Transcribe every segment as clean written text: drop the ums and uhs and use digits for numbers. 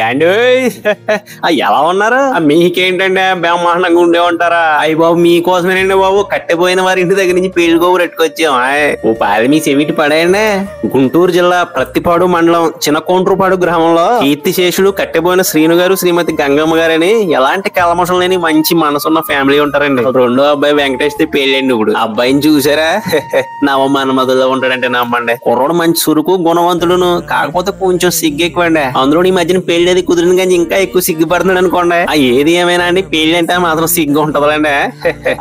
ఏండి ఎలా ఉన్నారు? మీకేంటండి బ్రహ్మాండంగా ఉండే ఉంటారా? అయ్యి బాబు మీకోసమేనండి బాబు, కట్టెపోయిన వారి ఇంటి దగ్గర నుంచి పెళ్లి గోబురు ఎట్టుకొచ్చాం. ఓ పాలి మీ చెవిటి పడేయండి. గుంటూరు జిల్లా ప్రత్తిపాడు మండలం చిన్నకోంట్రుపాడు గ్రామంలో కీర్తిశేషుడు కట్టెపోయిన శ్రీను గారు శ్రీమతి గంగమ్మ గారని ఎలాంటి కల్మషం లేని మంచి మనసున్న ఫ్యామిలీ ఉంటారండి. రెండో అబ్బాయి వెంకటేష్ పెళ్ళండి. ఇప్పుడు అబ్బాయిని చూసారా? నవ మన్మధుల్లో ఉంటాడంటే నమ్మండి. కుర్రోడు మంచి చురుకు గుణవంతుడును, కాకపోతే కొంచెం సిగ్గు ఎక్కువండి. అందులో ఈ మధ్యన పెళ్లి అది కుదిరింది కానీ ఇంకా ఎక్కువ సిగ్గుపడుతున్నాడు అనుకోండి. ఏది ఏమైనా అండి, పెళ్లి అంటే మాత్రం సిగ్గు ఉంటదండి.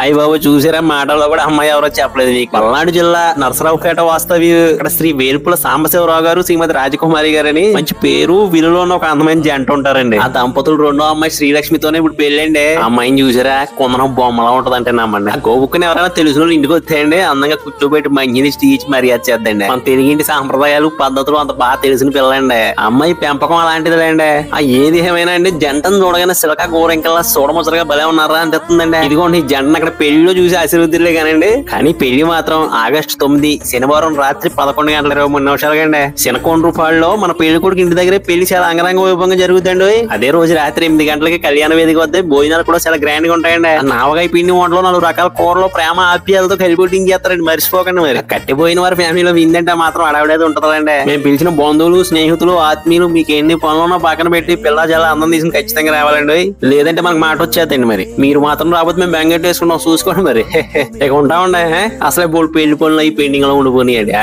అయ్యి బాబు చూసారా, మాటల్లో కూడా అమ్మాయి ఎవరో చెప్పలేదు మీకు. పల్నాడు జిల్లా నరసరావుపేట వాస్తవి ఇక్కడ శ్రీ వేల్పుల సాంబశివరావు గారు శ్రీమతి రాజకుమారి గారని మంచి పేరు విలువలో ఉన్న ఒక అందమైన జంట ఉంటారండి. ఆ దంపతులు రెండో అమ్మాయి శ్రీలక్ష్మితోనే ఇప్పుడు పెళ్ళండి. అమ్మాయిని చూసారా, కొందరం బొమ్మలా ఉంటదంటే నమ్మండి. ఆ గోబుక్కుని ఎవరైనా తెలిసిన వాళ్ళు ఇంటికి వచ్చాయండి, అందంగా కూర్చోబెట్టి మంచిని స్టీచ్ మర్యాద చేద్దండి. మన తెలుగింటి సాంప్రదాయాలు పద్ధతులు అంత బాగా తెలిసిన పిల్లండి. అమ్మాయి పెంపకం అలాంటిదిలేండి. ఏది ఏమైనా అండి, జంటను చూడగానే సిలక గోరెంకల్లా చూడముచ్చటగా భలే ఉన్నారా అనిపిస్తుందండి. ఇదిగోండి ఈ జంటను అక్కడ పెళ్లిలో చూసి ఆశీర్వదిలే కానండి, కానీ పెళ్లి మాత్రం ఆగస్టు 9 శనివారం రాత్రి 11:23 చినకొండ్రుపాడులో మన పెళ్లి కొడుకు ఇంటి దగ్గరే పెళ్లి చాలా అంగరంగ వైభవంగా జరుగుతుందండి. అదే రోజు రాత్రి 8 గంటలకి కళ్యాణ వేదిక వద్ద భోజనాలు కూడా చాలా గ్రాండ్ గా ఉంటాయండి. నావగాయ పిండి వంటలో 4 రకాల కూరలో ప్రేమ ఆప్యాలతో కలిపి చేస్తారండి, మర్చిపోకండి. మరి కట్టిపోయిన వారి ఫ్యామిలీలో విందంటే మాత్రం అడవిడేది ఉంటదండి. మేము పిలిచిన బంధువులు స్నేహితులు ఆత్మీయులు మీకు ఎన్ని పనులున్నా పక్కన పెట్టి పిల్ల చాలా అందం తీసుకుని ఖచ్చితంగా రావాలండి. లేదంటే మనకు మాట వచ్చేదండి. మరి మీరు మాత్రం రాకపోతే మేము బెంగెట్ వేసుకుంటాం, చూసుకోండి. మరి ఇక ఉంటామండి. అసలే బోల్ పెళ్లి పనులు అవి పెండింగ్ లో ఉండిపోయినాయండి.